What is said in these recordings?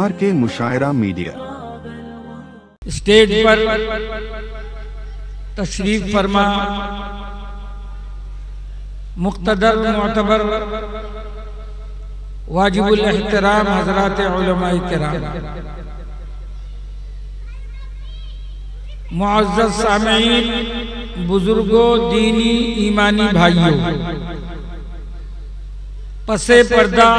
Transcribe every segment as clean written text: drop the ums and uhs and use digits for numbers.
RK मुशायरा media stage पर तशरीफ फरमा मुक़्तदर मुअतबर वाजिबुल एहतराम हज़रात उलमाए किराम, मुअज़्ज़ज़ सामीईन, बुजुर्गों, दीनी ईमानी भाइयों, पसे पर्दा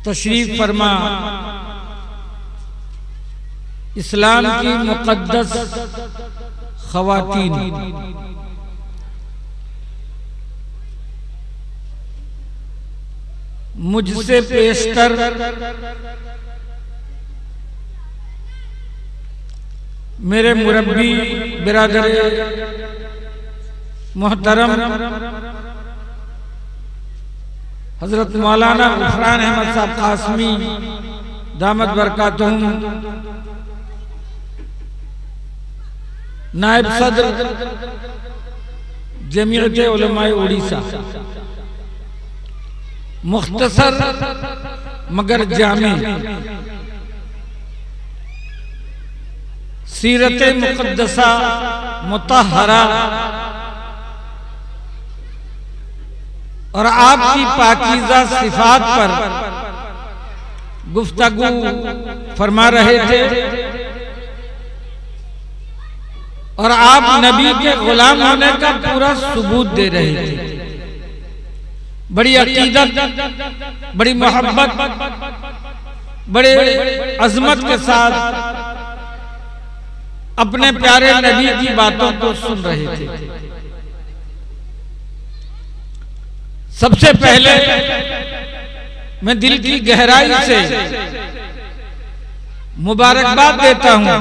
तशरीफ फरमा इस्लाम की मुक़द्दस ख़वातीन, मुझसे पेशतर मेरे मुरब्बी बिरादर मोहतरम हजरत मौलाना गुफरान अहमद साहब कासमी दामत बरकातुहुम, नायब सदर जमीयत उलमाए उड़ीसा, मुख्तसर मगर जामी सीरत मुक़द्दसा मुतहरा और आपकी पाकीज़ा सिफात पर गुफ्तगू फरमा रहे थे और आप नबी के गुलाम होने का पूरा सबूत दे रहे थे। बड़ी अकीदत, बड़ी मोहब्बत, बड़े अजमत के साथ अपने प्यारे नबी की बातों को सुन रहे थे। सबसे पहले मैं दिल की गहराई से मुबारकबाद देता हूं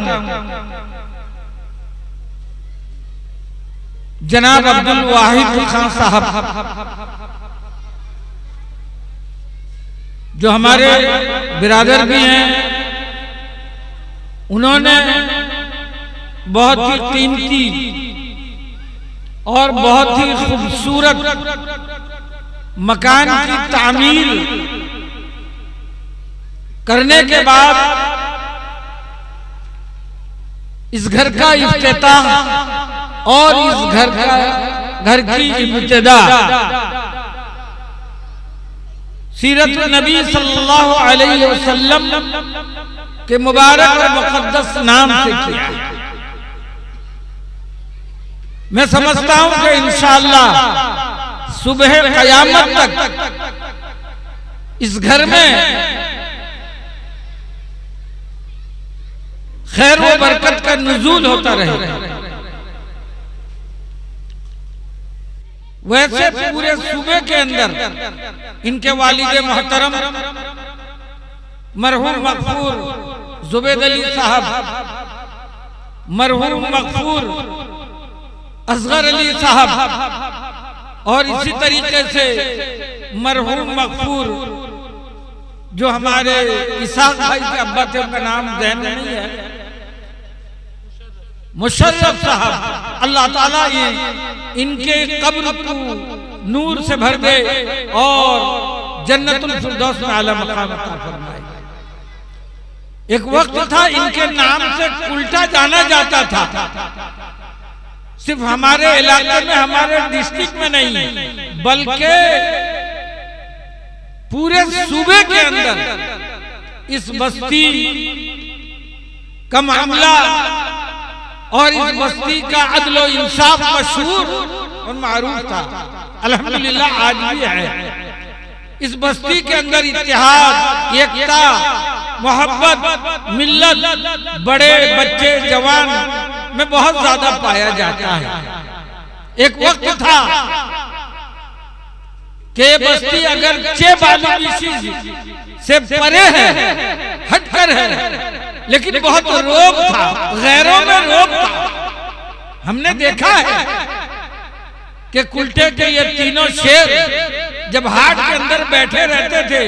जनाब अब्दुल वाहिद खान साहब, जो हमारे बिरादर भी हैं। उन्होंने बहुत ही कीमती और बहुत ही खूबसूरत मकान की तामीर करने के बाद इस घर का इफ्तिताह और इस घर की इब्तिदा सीरत नबी सल्लल्लाहु अलैहि वसल्लम के मुबारक और मुक़द्दस नाम से किया। मैं समझता हूं कि इंशाअल्लाह सुबह क़यामत तक इस घर में खैर व बरकत का नुज़ूल होता रहेगा। वैसे पूरे सूबे के अंदर इनके वालिद मोहतरम मरहूम मग़फ़ूर ज़ुबैद अली साहब, मरहूम मग़फ़ूर असगर अली साहब और इसी तरीके से मरहूम मग़फ़ूर जो हमारे इसाक़ भाई के अब्बा थे, उनका नाम ज़हन में नहीं है, मुशर्रफ साहब, अल्लाह ताला ये इनके कब्र को नूर से भर दे और जन्नतुल फिरदौस में आला मकाम अता फरमाए। एक वक्त था इनके नाम से उल्टा जाना जाता था, सिर्फ हमारे इलाके में, हमारे डिस्ट्रिक्ट में नहीं, बल्कि पूरे सूबे के अंदर इस बस्ती का मामला और इस बस्ती का अदल और इंसाफ मशहूर और मारूफ था। अल्हम्दुलिल्लाह आज भी है। इस बस्ती के अंदर इत्तेहाद, एकता, मोहब्बत, मिल्लत, बड़े बच्चे जवान में बहुत ज्यादा पाया जाता है। एक वक्त था कि बस्ती अगर चे बालूबीशी से परे है, हटकर है, लेकिन बहुत रोब था, गैरों में रोब था। हमने देखा है कि कुल्टे के ये तीनों शेर जब हाट के अंदर बैठे रहते थे,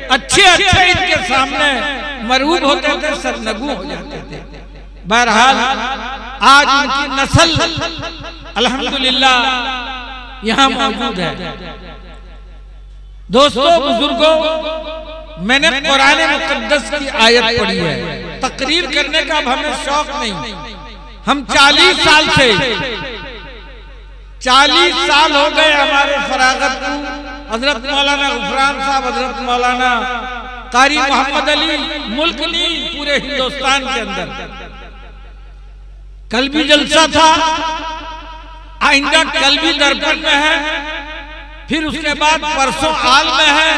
अच्छे अच्छे इनके सामने मरूब होते थे, सरनगू हो जाते थे। बहरहाल आज उनकी नस्ल अल्हम्दुलिल्लाह यहाँ मौजूद है। दोस्तों बुजुर्गों, मैंने कुरान मुकद्दस की आयत पढ़ी है। तकरीर करने का अब हमें शौक नहीं। हम 40 साल से 40 साल हो गए हमारे फरागत को। हजरत मौलाना गुफरान साहब, हजरत मौलाना कारी मोहम्मद अली, मुल्क नहीं पूरे हिंदुस्तान के अंदर। कल भी जलसा था, आइंदा कल भी दर्पण में है, फिर उसके बाद परसों आल में है,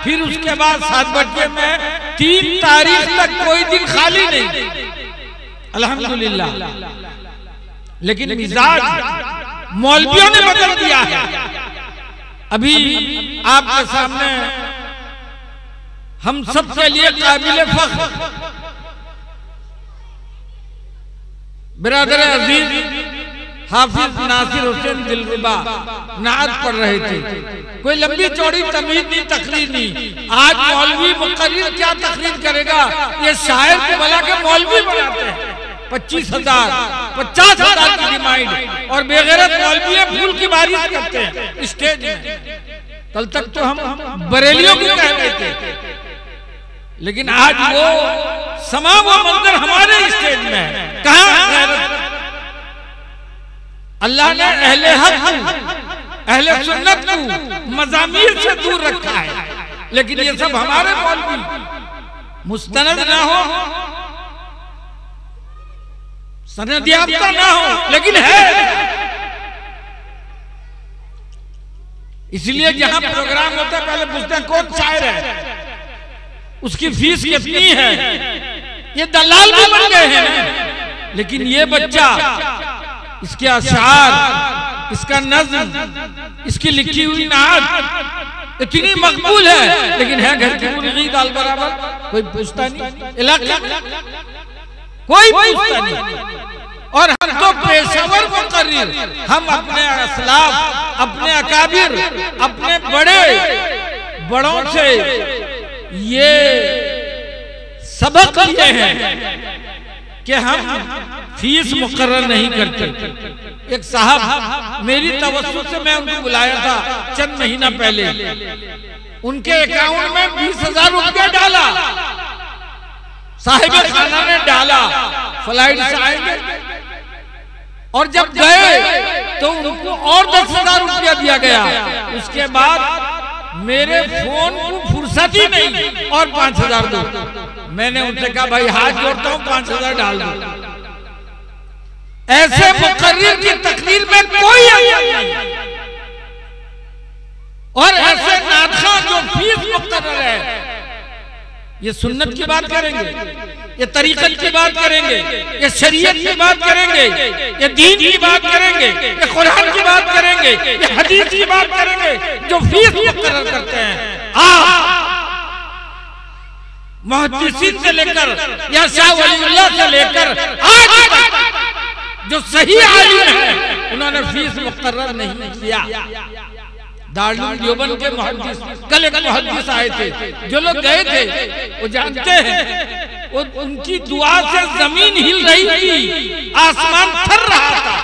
फिर उसके बाद 7 बजे में है। 3 तारीख तक कोई दिन खाली नहीं, अल्हम्दुलिल्लाह। लेकिन मिजाज मौलवियों ने बदल दिया है। अभी आपके सामने हम सबके लिए काबिल फख्र बिरादर अजीज हाफिज नासिर हुसैन दिलरुबा नात पढ़ रहे थे। कोई लंबी चौड़ी तमीज नहीं, तकरीर नहीं। आज मौलवी मुकर्रिर क्या तकरीर करेगा? ये शायर को बुला के मौलवी बनाते हैं। 25,000 50,000 की डिमांड, और बेगैरत मौलवी फूल की बारिश करते हैं स्टेज में। कल तक तो हम बरेलियों की कह रहे थे, लेकिन आज वो समा वो मंजर हमारे स्टेज में है। कहाँ अल्लाह ने अहले हक अहले सुन्नत को मज़ामीर से दूर रखा है, लेकिन ये सब हमारे मौलवी मुस्तनद ना हो, सनद याफ्ता ना हो, लेकिन है। इसलिए जहां प्रोग्राम होता है पहले पूछते हैं कौन शायर है, उसकी फीस कितनी है। ये दलाल भी बन गए हैं। लेकिन ये बच्चा, इसके अशार, इसका नज्म, इसकी लिखी हुई नात इतनी मकबूल है, लेकिन है घर की मुर्गी दाल बराबर। कोई पूछता नहीं, इलाका कोई पूछता नहीं। और हम तो पेशेवर मुकर्रिर, हम अपने असलाफ, अपने अकाबिर, अपने बड़ों से ये सबक लिए हैं कि हम फीस मुकर्रर नहीं करते। एक साहब मेरी तवज्जो से, मैं उनको बुलाया था चंद महीना पहले, उनके अकाउंट में 20,000 रुपया डाला, साहिब खाना ने डाला, फ्लाइट से आएंगे। और जब गए तो उनको और 10,000 रुपया दिया गया। उसके बाद मेरे फोन को फुर्सत ही नहीं, और 5,000 दो। मैंने उनसे कहा भाई हाथ जोड़ता हूं, 5,000 डाल दो। ऐसे मुकर्रिर की तकरीर में कोई असर नहीं, और ऐसे नादखा जो फीस मुकर्रर है, ये सुन्नत की बात करेंगे, ये तरीकत की बात करेंगे, ये शरीयत की बात करेंगे, ये दीन की बात करेंगे, ये कुरान की बात करेंगे, ये हदीस की बात करेंगे, जो फीस मुकर्रर करते हैं। आप मुहद्दिसीन से लेकर या शाह वलीउल्लाह से लेकर आज तक जो सही आलिम है, उन्होंने फीस मुकर्रर नहीं किया। दारुल देवबंद के मुहद्दिस, कल एक मुहद्दिस आए थे, जो लोग गए थे वो जानते हैं, वो उनकी दुआ से जमीन हिल रही थी, आसमान थर रहा था।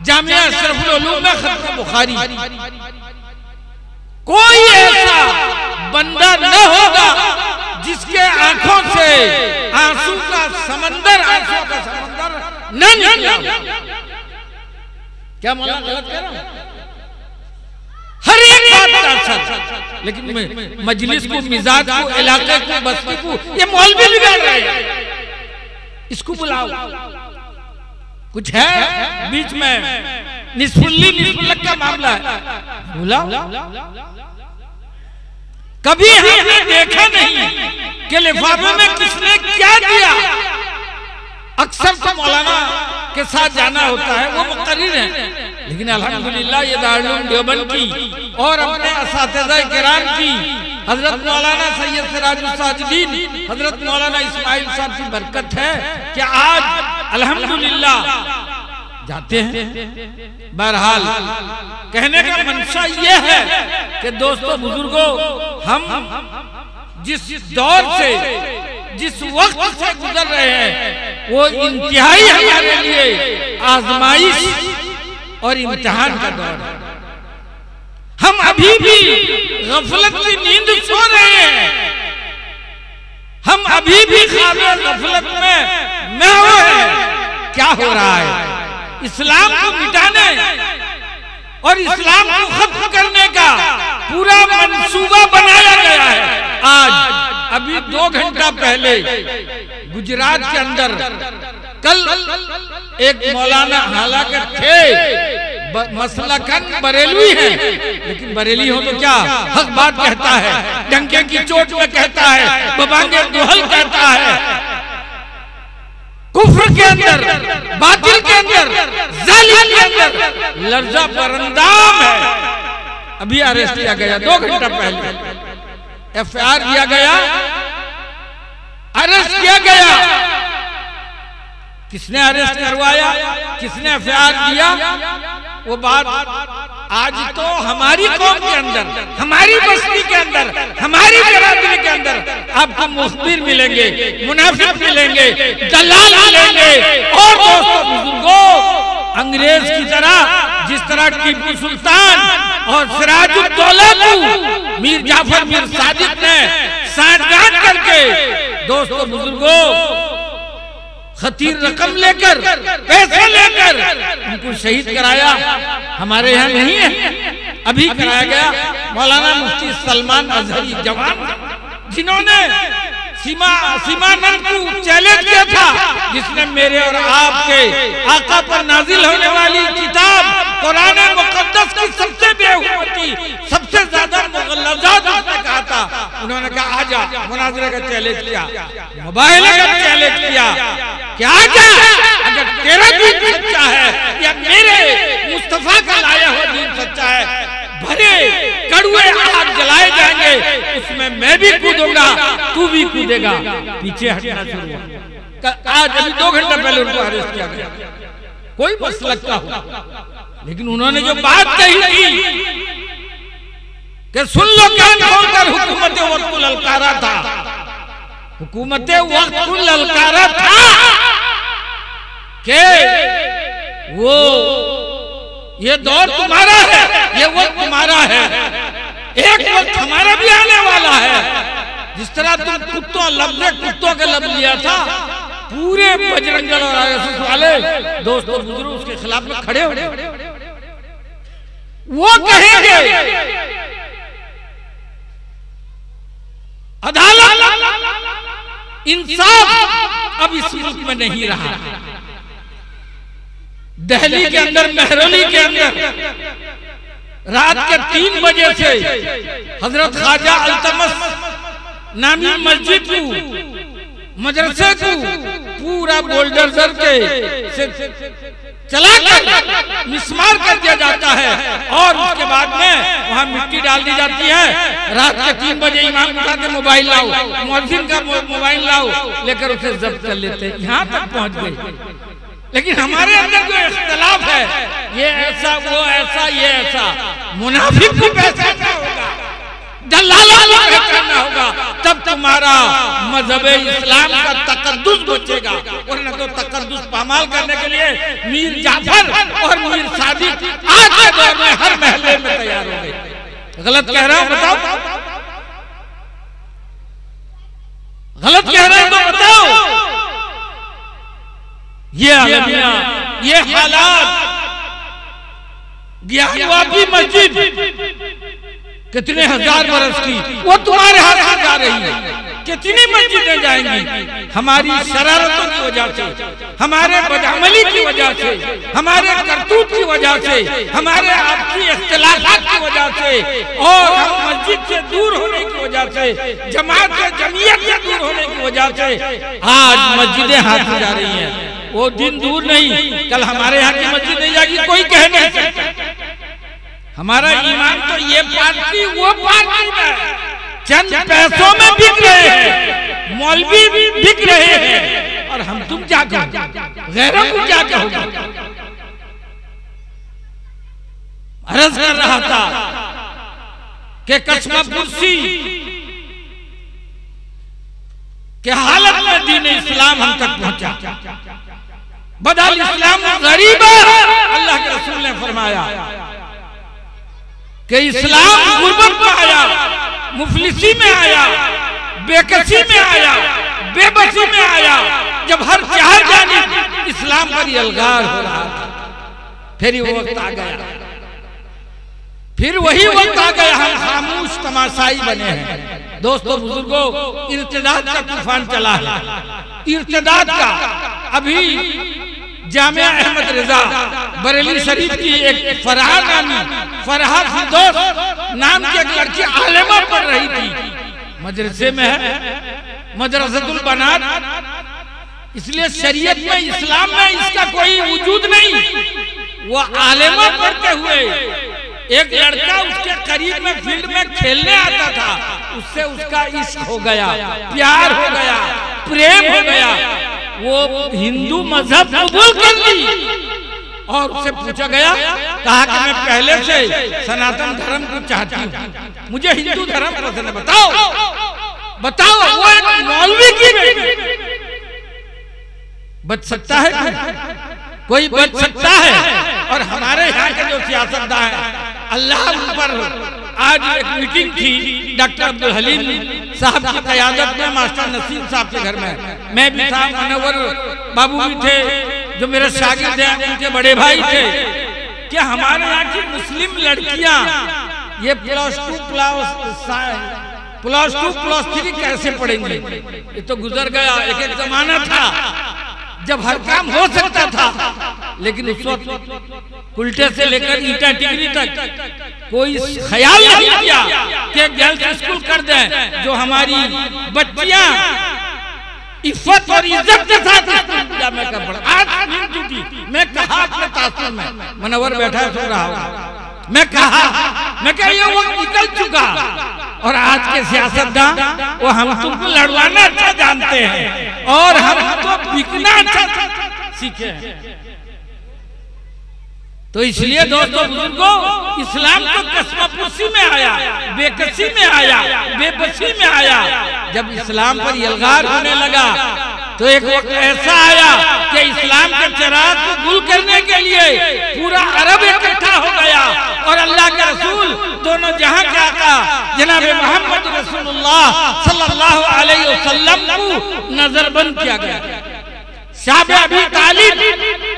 जामिया अशरफुल उलूम में खत्म बुखारी। कोई ऐसा बंदा न होगा जिसके आंखों से आंसू का समंदर न निकला। क्या मौलाना गलत कह रहा हूं? हर एक बात का असर, लेकिन मजलिस को, मिजाज को, इलाके को, बस्ती को ये मौलवी बिगाड़ रहे हैं। इसको बुलाओ। कुछ है बीच में निस्फुल्ली निस्फुल्लक का मामला है, बुलाओ। कभी हमने देखा नहीं कि लिफाफे में किसने क्या दिया। अक्सर तो मौलाना के साथ जाना होता है, वो मुकर्रिर हैं, लेकिन अल्हम्दुलिल्लाह ये दारुल देवबंद की और अपने असातिज़ा किराम की, हजरत मौलाना सैयद सिराजुल साजिदीन, हजरत मौलाना इस्माइल साहब की बरकत है कि आज अल्हम्दुलिल्लाह जाते हैं। बहरहाल कहने का मंशा ये है कि दोस्तों बुजुर्गों, हम जिस दौर से, जिस वक्त से गुजर रहे हैं, वो इंतहाई हमारे लिए आजमाइश और इम्तिहान का दौर है। हम अभी भी गफलत की नींद सो रहे हैं, हम अभी भी ख्वाबे गफलत में हुए हैं। क्या हो रहा है? इस्लाम को मिटाने और इस्लाम को खत्म करने का पूरा मंसूबा बनाया गया है। आज अभी 2 घंटा पहले गुजरात के अंदर कल एक मौलाना, हालांकि थे मसलकन बरेलवी है, लेकिन बरेली हो तो क्या, हक बात कहता है, डंके की चोट में कहता है, बबांगे दुहल कहता है, कुफ्र के अंदर, बातिल के अंदर, जालिम के अंदर लर्जा बरंदाम है। अभी अरेस्ट किया गया 2 घंटा पहले, एफआईआर दिया गया, अरेस्ट किया गया। किसने अरेस्ट करवाया, किसने एफआईआर दिया, वो बात आज तो हमारी कौम के अंदर, हमारी बस्ती के अंदर, हमारी बिरादरी के अंदर आपको मुखबिर मिलेंगे, मुनाफिक मिलेंगे, दलाल मिलेंगे। और दोस्तों बुजुर्गों, अंग्रेज की तरह, जिस तरह टीपू सुल्तान और सिराजुद्दौला को मीर जाफर, मीर सादिक ने सांठगांठ करके, दोस्तों बुजुर्गों, खतीर रकम लेकर, पैसे लेकर उनको शहीद कराया। हमारे यहाँ नहीं है, अभी कराया गया। मौलाना मुफ्ती सलमान अजहरी जवान, जिन्होंने सीमानंद को चैलेंज किया था, जिसने मेरे और आपके आका पर नाजिल होने वाली किताब कुरान मुकद्दस की सबसे बेहुरमती, सबसे ज्यादा मुगल्लज़ात उसने कहा था। उन्होंने कहा आजा, मुनाज़रे का चैलेंज किया, मुबाहिला का चैलेंज किया कि आजा, अगर तेरा दीन सच्चा है या मेरे मुस्तफा का लाया हुआ दीन सच्चा है, भरे कड़ुए आग जलाए जाएंगे, उसमें मैं भी कूदूंगा, तू भी कूदेगा। पीछे हटना शुरू हुआ। आज अभी 2 घंटा पहले उनको अरेस्ट किया गया, कोई मसलक का हो, लेकिन उन्होंने जो बात कही थी कि सुन लो, कान खोलकर, हुकूमत वक्त को ललकारा था, हुकूमत वक्त को ललकारा था कि वो ये दौर तुम्हारा है, ये वक्त तुम्हारा है, एक वक्त हमारा भी आने वाला है। जिस तरह तुम कुत्तों के लब लिया था, पूरे बजरंग दल और आरएसएस वाले दोस्तों बुजुर्ग उसके खिलाफ में खड़े हो। वो कहेंगे अदालत, इंसाफ अब इस मुल्क में नहीं रहा। दिल्ली के अंदर, मेहरौली के अंदर रात के 3 बजे से हजरत ख्वाजा अल्तमस नामी मस्जिद को, मदरसे को पूरा बोल्डरजर के से चलाकर मिसमार कर दिया जाता है और उसके बाद में वहां मिट्टी डाल दी जाती है। रात के 3 बजे इमाम उठा के मोबाइल लाओ, मुअज्जिन का मोबाइल लाओ, लेकर उसे जब्त कर लेते। यहाँ तक पहुंच गए। लेकिन हमारे अंदर जो इख्तिलाफ है, ये ऐसा, वो ऐसा, ये ऐसा, मुनाफिक को पहचानना होगा, दलालों को पहचानना होगा, तब तुम्हारा मजहब इस्लाम का तकद्दुस बचेगा। वरना तो तकद्दुस पामाल करने के लिए मीर जाफर और मीर सादिक आज के दौर में हर महल्ले में तैयार हो गए। गलत कह रहा हूं बताओ, गलत कह रहे हैं तो बताओ। ये आलमिया, ये हालात, ज्ञानवापी मस्जिद कितने हजार बरस की, वो तुम्हारे हाथ से जा रही है। कितनी मस्जिदें जाएंगी हमारी शरारतों की वजह से, हमारे बदअमली की वजह से, हमारे करतूत की वजह से, हमारे आपसी इख्तिलाफात की वजह से, और हम मस्जिद से दूर होने की वजह से, जमात से, जमीयत से दूर होने की वजह से आज मस्जिदें हाथ से जा रही हैं। वो दिन दूर नहीं, कल हमारे यहाँ की मस्जिद नहीं जाएगी, कोई कह नहीं सकता। हमारा ईमान तो ये पार्टी वो पार्टी में चंद पैसों में बिक रहे हैं, मौलवी बिक रहे हैं, और हम तुम क्या कहोगे, गैरों को क्या कहोगे। अर्ज कर रहा था कि कस्मा पुरसी कि हालत में दीन इस्लाम हम तक पहुंचा। बदल इस्लाम गरीब, अल्लाह के रसूल ने फरमाया कि इस्लाम गुर्बत में आया, मुफलिसी में आया, बेकसी में आया, बेबसी में आया, जब हर चाह जानिब इस्लाम पर अलगार हो रहा था। फिर वो वक्त आ गया, फिर वही वक्त आ गया, हम खामोश तमाशाई बने हैं। दोस्तों बुजुर्गों, इर्तिदाद का तूफान चला है, इर्तिदाद का। अभी जामिया अहमद रिजा बरेली शरीफ की एक फरहा फिरदौस नाम की एक लड़की आलिमा पढ़ रही थी, मदरसे में है, मदरसतुल बनात। इसलिए शरीयत में, इस्लाम में इसका कोई वजूद नहीं। वो आलिमा पढ़ते हुए एक लड़का उसके करीब में फील्ड में खेलने आता था, उससे उसका इश्क हो गया, प्यार हो गया, प्रेम हो गया। वो हिंदू मजहब कबूल कर ली और उससे पूछा गया, कहा कि मैं पहले से सनातन धर्म को चाहती हूँ, मुझे हिंदू धर्म पसंद है, बताओ बताओ। वो एक मौलवी की बेटी बच सकता है? कोई बच सकता है? और हमारे यहाँ के जो सियासतदान हैं, अल्लाह पर आज एक मीटिंग थी डॉक्टर अब्दुल हलीम साहब की क़यादत में, मास्टर नसीम साहब के घर में। मैं भी था, मनोवर बाबू भी थे, जो मेरे शागिर्द हैं, उनके बड़े भाई थे। क्या हमारे यहाँ की मुस्लिम लड़कियाँ ये +2+3 कैसे पढ़ेंगे? ये तो गुजर गया। एक जमाना था जब हर काम हो सकता था, लेकिन उस वक्त कुल्टे से लेकर ईटा टिकरी तक कोई ख्याल नहीं किया कि गर्ल्स स्कूल कर दें, जो हमारी बच्चियां इज्जत और इज्जत के साथ में कर पड़ा। आज मैं कहा अपने तासुर में, मनोवर बैठा है, सुन रहा हूँ, मैं कहा ये वक्त निकल चुका। और आज के सियासतदान वो हम तुमको लड़वाना अच्छा जानते हैं और हम तो बिकना अच्छा सीखे हैं। तो इसलिए दोस्तों बुजुर्गों, इस्लाम तो कसमापुसी में आया, बेकसी में आया, बेबसी में आया। जब इस्लाम पर यलगार होने लगा तो एक वक्त ऐसा आया कि इस्लाम के चिराग को गुल करने के लिए पूरा अरब इकट्ठा हो गया और अल्लाह के रसूल, दोनों जहां के आका जनाब मोहम्मद रसूलुल्लाह सल्लल्लाहु अलैहि वसल्लम को नजरबंद किया गया। शाब अबी तालिब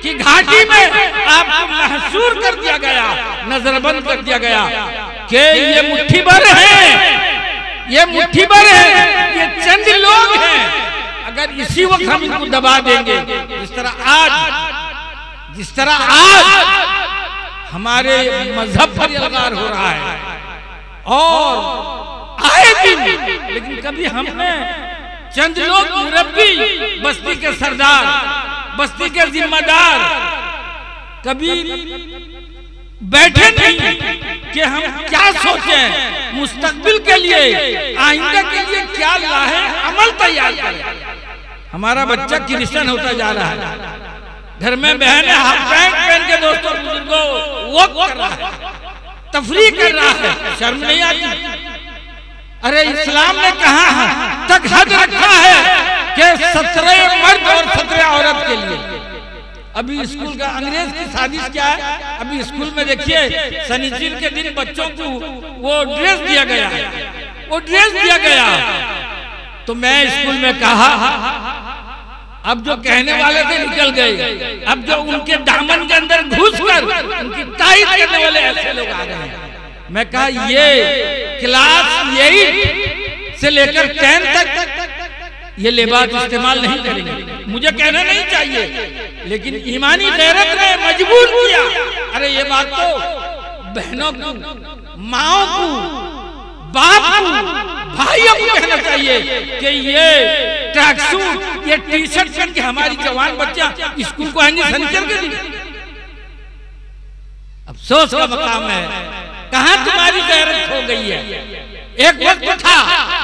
की घाटी में आपको महसूर कर दिया गया, नजरबंद कर दिया गया कि ये मुट्ठी भर है, ये मुट्ठी भर है, ये चंद लोग हैं। अगर इसी वक्त हम इनको दबा देंगे, जिस तरह आज हमारे मजहब पर अलगार हो रहा है और आए दिन, लेकिन कभी हमने चंद लोग मुरब्बी, बस्ती के सरदार, बस्ती के जिम्मेदार कभी बैठे नहीं कि हम क्या सोचें मुस्तकबिल के लिए, आइंदा के लिए क्या लाहे, अमल तैयार करें। हमारा बच्चा क्रिश्चियन होता जा रहा है, घर में बहनें हाफ पैंट पहन के दोस्तों बुजुर्गों वॉक कर रहा है, तफरीह कर रहा है, शर्म नहीं आती? अरे इस्लाम ने कहा तक हद रखा है कि 17 मर्द और 17 औरत के लिए। अभी स्कूल का अंग्रेज की साजिश क्या है? अभी स्कूल में देखिए शनिचर के दिन बच्चों को वो ड्रेस दिया गया, वो ड्रेस दिया गया। तो मैं स्कूल में कहा, अब जो कहने वाले थे निकल गए, अब जो उनके दामन के अंदर घुसकर उनकी तारीफ करने वाले ऐसे लोग आ गए हैं। मैं कहा ये क्लास 8 से लेकर 10 तक ये लिबास इस्तेमाल नहीं करेंगे, मुझे कहना नहीं चाहिए, लेकिन ईमानी गैरत ने मजबूर किया। अरे ये बात तो बहनों को, माओ को, बाप को, भाइयों को कहना चाहिए कि ये ट्रैक सूट, ये टी शर्ट पहन के हमारी जवान बच्चा स्कूल को आएंगे शनिचर के दिन। अफसोस का मकाम है, कहां तुम्हारी गैरत हो गई है? एक वक्त था,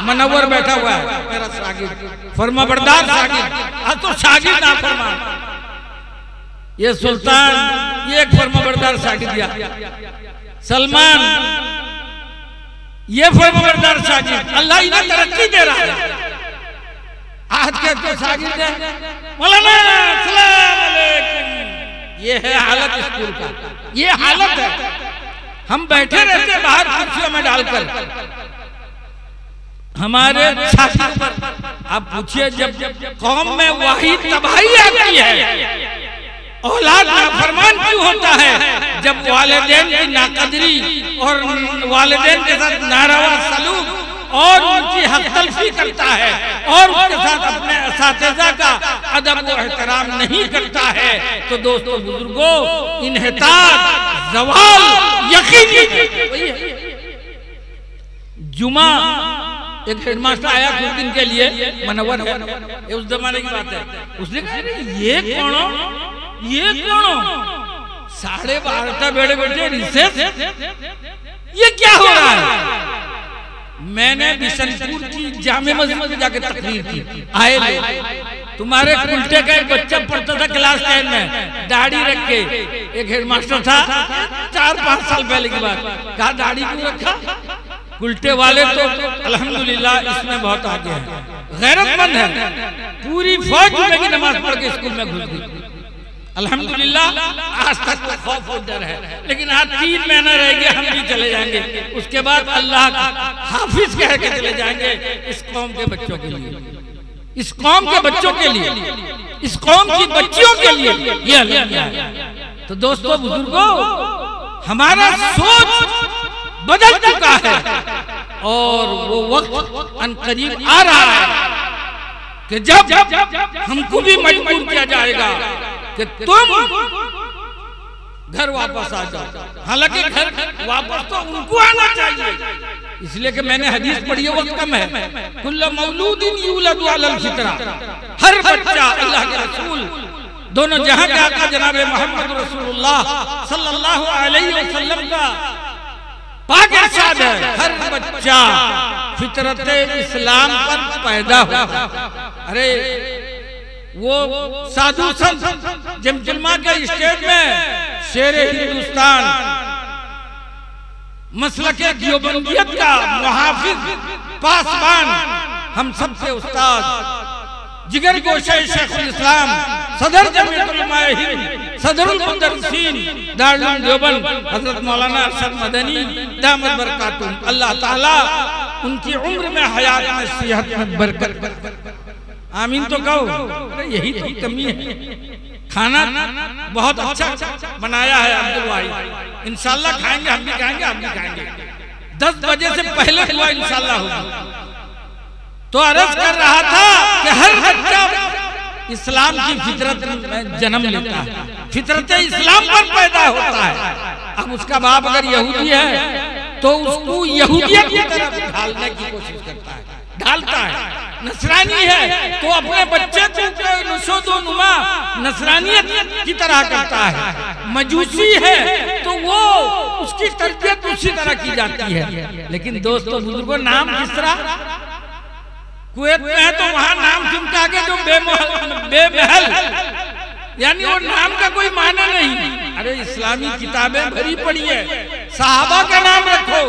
मनोवर बैठा हुआ है मेरा शागिर्द, फर्माबरदार शागिर्द, आज तो शागिर्द ना फरमान, ये सुल्तान, ये एक फर्माबरदार शागिर्द, सलमान, ये फर्माबरदार शागिर्द, अल्लाह इन्हें तरक्की दे रहा है। आज के तो शागिर्द है मौलाना अस्सलाम वालेकुम। ये है हालत स्कूल का, ये हालत है। हम बैठे रहते बाहर कुर्सियों में डालकर, हमारे छाती पर आप पूछिए जब कौम में वही तबाही आती है, औलाद नाफरमान क्यों होता है? जब वालिदैन की नाकदरी और वालिदैन के साथ नारवा सलूक और उनकी हक तलफी करता है और उसके साथ अपने असातिज़ा का अदब व एहतराम नहीं करता है, तो दोस्तों बुजुर्गों इन्हिताज ज़वाल यकीनी। जुमा एक हेडमास्टर आया कुछ दिन के लिए, मनवर है, ये उस जमाने की बात है। उसने कहा ये कौन 12:30 बेड़े बैठे रिसेस, ये क्या हो रहा है? मैंने बिशनपुर की जामे मस्जिद में जाकर तकरीर की। आए लोग, तुम्हारे उल्टे का एक बच्चा पढ़ता था क्लास 10 में, दाढ़ी रख के। एक हेडमास्टर था 4-5 साल पहले की बात, कहा दाढ़ी क्यों रखा? उल्टे वाले तो अल्हम्दुलिल्लाह इसमें बहुत आगे हैं, गैरतमंद है। पूरी फौज जुमे की नमाज पढ़ के स्कूल में घुस गई। अल्हम्दुलिल्लाह आज तक तो खौफ और डर है, लेकिन आज 3 महीना रह गया, हम भी चले जाएंगे। उसके बाद अल्लाह का हाफिज कह के चले जाएंगे इस कौम के बच्चों के लिए, इस कौम के बच्चों के लिए, इस कौम की बच्चियों के लिए। ये अल्लाह है। तो दोस्तों बुजुर्गों, हमारा सोच बदल चुका है और वो वक्त अनकरीब आ रहा है कि जब हमको भी मजबूर किया जाएगा कि तुम घर वापस आ जाओ। हालांकि घर वापस तो उनको आना चाहिए, इसलिए कि मैंने हदीस पढ़ी है, वक्त कम है। कुल्लु मौलूदिन यूलदु अलल फितरा, हर बच्चा अल्लाह के रसूल दोनों जहां के आका जनाब मोहम्मद रसूलुल्लाह सल्लल्लाहु अलैहि वसल्लम का पाक इरशाद है, हर बच्चा फितरत इस्लाम पर पैदा होता है। अरे वो साधु संत जमजमा के स्टेज में शेरे हिंदुस्तान मसलके दियोबंदियत का मुहाफिज पासबान, हम सबसे उस्ताद जिगर गोशे शेखुल इस्लाम सदर जमीयतुल उलमा हिंद सदरुल मुदर्रिसीन दारुल देवबंद हजरत मौलाना अरशद मदनी दामत बरकातुहू, अल्लाह ताला उनकी उम्र में, हयात में, सेहत में बरकत। आमीन तो कहो। अरे यही तो कमी है। खाना बहुत अच्छा बनाया है अब्दुल वाहिद, इंशाल्लाह खाएंगे, हम भी खाएंगे, आप भी खाएंगे। 10 बजे से पहले हुआ इंशाल्लाह होगा। तो अर्ज कर रहा था कि हर बच्चा इस्लाम की फितरत में जन्म लेता है, फितरत इस्लाम पर पैदा होता है। अब उसका बाप अगर यहूदी है तो उसको यहूदियत की तरफ ढालने की कोशिश करता है, ढालता है। नसरानी है तो अपने बच्चे को नशोदोनुमा नसरानियत की तरह करता है। मजूसी है तो वो उसकी तरबियत उसी तरह की जाती है। लेकिन दोस्तों बुजुर्गों, नाम किस तरह? कुवैत में है तो वहां नाम सुन के आगे जो बेमहल, यानी वो नाम का कोई माना नहीं। अरे इस्लामी किताबें भरी पड़ी है, सहाबा का नाम रखो,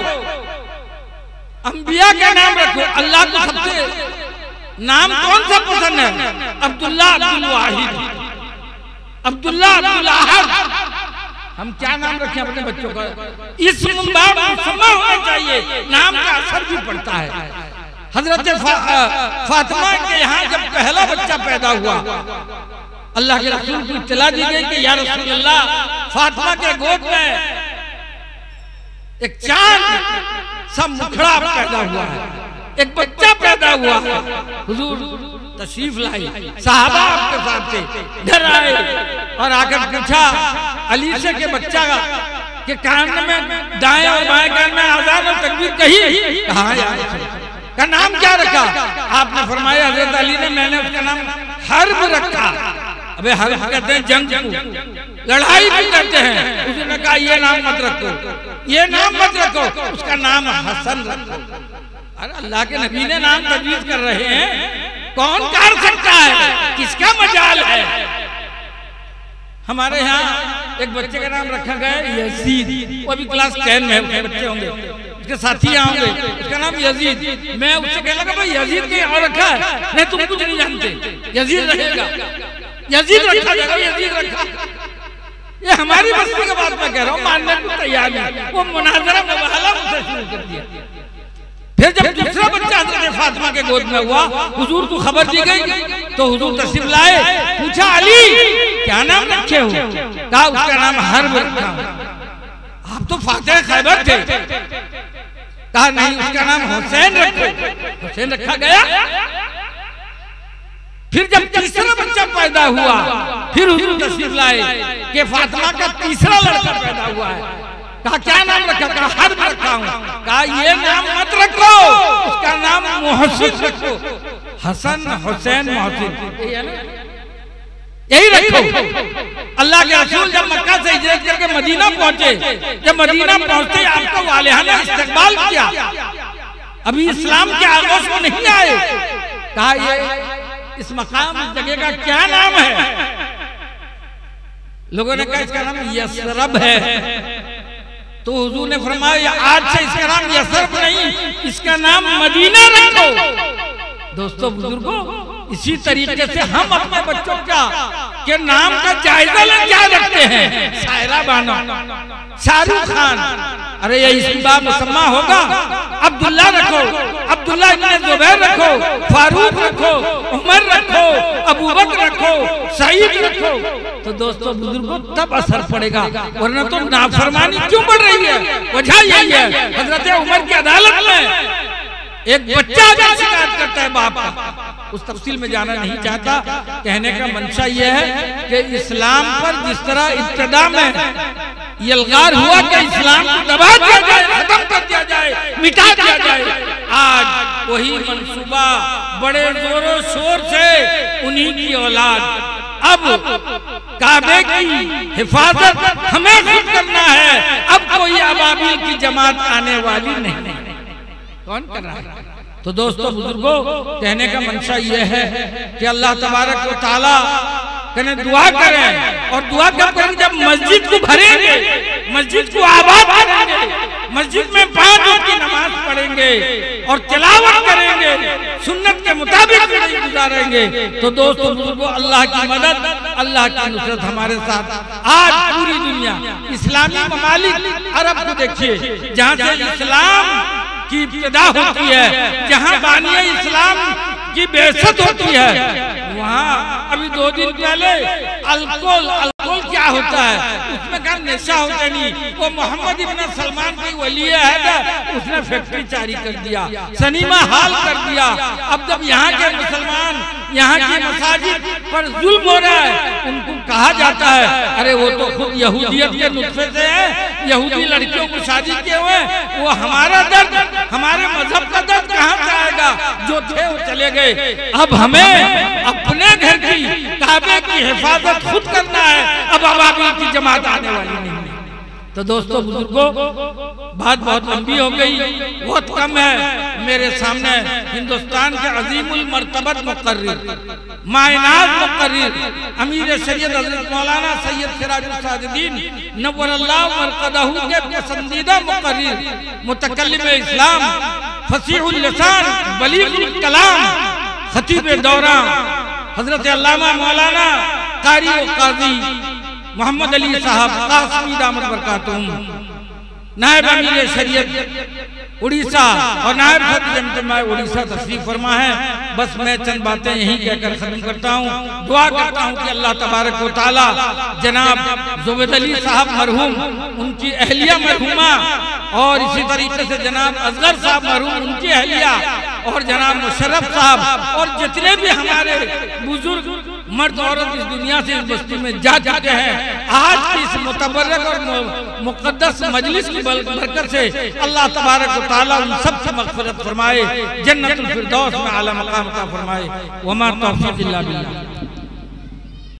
अंबिया का नाम रखो। अल्लाह को सबसे नाम कौन सा पसंद है? अब्दुल्लाह, अब्दुल वाहिद, अब्दुल्लाह, अब्दुल अहद। हम क्या नाम रखें अपने बच्चों का? इस्म मुसम्मा होना चाहिए, नाम का असर भी पड़ता है। हजरत फातिमा के यहाँ जब पहला बच्चा पैदा हुआ, अल्लाह के रसूल को इत्तला दी गई कि या रसूल अल्लाह, फातिमा के गोद में एक चांद सा मुखड़ा पैदा हुआ है, एक बच्चा पैदा हुआ है। हुजूर तशरीफ लाई, सहाबा आपके साथ थे, घर आए और आकर पूछा अली से के बच्चा के कान में, दाएं और बाएं कान में आजान और तकबीर कही, कहा का नाम क्या रखा? आपने फरमाया हजरत अली ने, मैंने उसका नाम हर्ब रखा। अबे हर्ब कहते हैं जंग को, लड़ाई भी करते हैं। उसने कहा ये नाम मत रखो, ये नाम मत रखो, उसका नाम हसन रखो। अरे अल्लाह के नबी ने नाम तजवीज कर रहे हैं, कौन कर सकता है? किसका मजाल है? हमारे यहाँ एक बच्चे का नाम रखा गया यजीद, वो अभी क्लास 10 में बच्चे होंगे, उसके साथी होंगे, उसका नाम यजीद। मैं उससे कहने लगा भाई यजीद कहीं और रखा है? नहीं तुम कुछ नहीं जानते, यजीद रहेगा, यजीद रखा जाएगा, यजीद रखा। ये हमारी बस्ती की बात मैं कह रहा हूँ, मानने को तैयार नहीं। वो मुनाजरा मुबाहला मुझसे शुरू कर दिया। फिर जब दूसरा बच्चा हजरत फातिमा के गोद में हुआ, हुजूर को खबर दी गई तो हुजूर तशरीफ लाए। पूछा अली क्या नाम रखे हो? कहा उसका नाम हर्ब रखा। आप तो फातिह खैबर थे। कहा नहीं उसका नाम हुसैन रखो। हुसैन रखा गया। फिर जब तीसरा बच्चा पैदा हुआ, फिर हुजूर तशरीफ लाए कि फातिमा का तीसरा लड़का पैदा हुआ है। कहा क्या नाम रखा? कहा हर्ब रखा हूं। कहा ये नाम मत रखो, उसका नाम मोहसिन रखो। हसन हुसैन मोहसिन यही रखो। अल्लाह के रसूल जब मक्का से हिजरत करके मदीना पहुंचे, जब मदीना पहुंचते आपका वालिहा ने इस्तकबाल किया। अभी इस्लाम के आगोश में नहीं आए। कहा ये इस मकाम इस जगह का क्या नाम है? लोगों ने कहा इसका नाम यसरब है। तो हुजूर ने फरमाया आज से इसका नाम यसरब नहीं, इसका नाम मदीना रखो। दोस्तों बुजुर्गों, इसी तरीके से हम अपने बच्चों के नाम का जायजा क्या रखते हैं? सायरा बानो, शाहरुख खान, अरे ये इसम मुसम्मा होगा, अब्दुल्ला रखो, अब्दुल्ला इब्न जुबैर रखो, फारूक रखो, उमर रखो, अबू बकर रखो, सईद रखो। तो दोस्तों बुजुर्गों तब असर पड़ेगा, वरना तो नाफरमानी क्यों बढ़ रही है? वजह यही है, हजरत उमर की अदालत में एक बच्चा अगर शिकायत करता है बाप का, उस तफसील में जाना नहीं चाहता। कहने का मंशा यह है कि इस्लाम पर जिस तरह इब्तिदा में यलगार हुआ कि इस्लाम को दबा दिया जाए, खत्म कर दिया जाए, मिटा दिया जाए, आज वही मंसूबा बड़े जोरों शोर से उन्हीं की औलाद अब काबे की हिफाजत हमें खुद करना है। अब कोई अबाबिल की जमात आने वाली नहीं। कौन कर रहा है? तो दोस्तों बुजुर्गों, कहने का मंशा यह है कि अल्लाह तबारक व तआला कने दुआ करें। और दुआ कब करें? जब मस्जिद को भरेंगे, मस्जिद को आबाद करेंगे, मस्जिद में 5 वक्त की नमाज पढ़ेंगे और तिलावत करेंगे, सुन्नत के मुताबिक जिंदगी गुजारेंगे। तो दोस्तों बुजुर्गों, अल्लाह की मदद, अल्लाह की नुसरत हमारे साथ। आज पूरी दुनिया इस्लामी ममालिक, अरब को देखिए जहाँ से इस्लाम की इब्तिदा होती है, जहाँ बानिया इस्लाम की बेइज्जत होती है, वहाँ अभी 2 दिन पहले अल्कोहल क्या होता है, उसमें का नशा होता नहीं। वो मोहम्मद इब्न सलमान की वली है, उसने फैक्ट्री जारी कर दिया, सिनेमा हॉल कर दिया। अब जब यहाँ के मुसलमान यहाँ की मसाजिद पर जुल्म हो रहा है, उनको कहा जाता है अरे वो तो खुद यहूदियत के नुस्खे से है, यहूदी लड़कियों को शादी किए हुए, वो हमारा दर्द, हमारे मजहब का दर्द कहाँ से आएगा? जो थे वो चले गए। अब हमें अपने घर की काबे की हिफाजत खुद करना है, अब अबाबिल की जमात आने वाली नहीं है। तो दोस्तों बुजुर्गों, बात बहुत लंबी हो गई, बहुत कम है। मेरे सामने हिंदुस्तान के अजीमुल मर्तबत मुकर्रिर, मायनात मुकर्रिर, अमीर शरीयत हज़रत मौलाना सैयद सिराजुल साजिदीन नव्वरल्लाहु मरक़दहू के पसंदीदा मुकर्रिर, मुतकल्लिम इस्लाम, फसीहुल लिसान, बलीगुल कलाम, खतीब दौरा हजरत अल्लामा मौलाना कारी व काजी मोहम्मद अली साहब कासमी दामत बरकातुहुम, नायब अमीर शरीयत उड़ीसा और नायब सदर जमतुलमा उड़ीसा तशरीफ फरमा है। बस मैं चंद बातें यहीं कहकर खत्म करता हूँ। दुआ करता हूँ कि अल्लाह तबारक व तआला जनाब जुबैद अली साहब मरहूम, उनकी अहलिया मरहूमा, और इसी तरीके से जनाब असगर साहब मरहूम, उनकी अहलिया, और जनाब मुशर्रफ साहब, और जितने भी हमारे बुजुर्ग मर्द औरत इस दुनिया से इस बस्ती में जा चुके हैं, आज की इस मुतबर्रक और मुक़द्दस मजलिस की बरकत से अल्लाह तबारक व तआला उन सब से मग़फ़िरत फरमाए, जन्नतुल फिरदौस में आला मक़ाम अता फरमाए। वमा तौफ़ीक़ इल्ला बिल्लाह।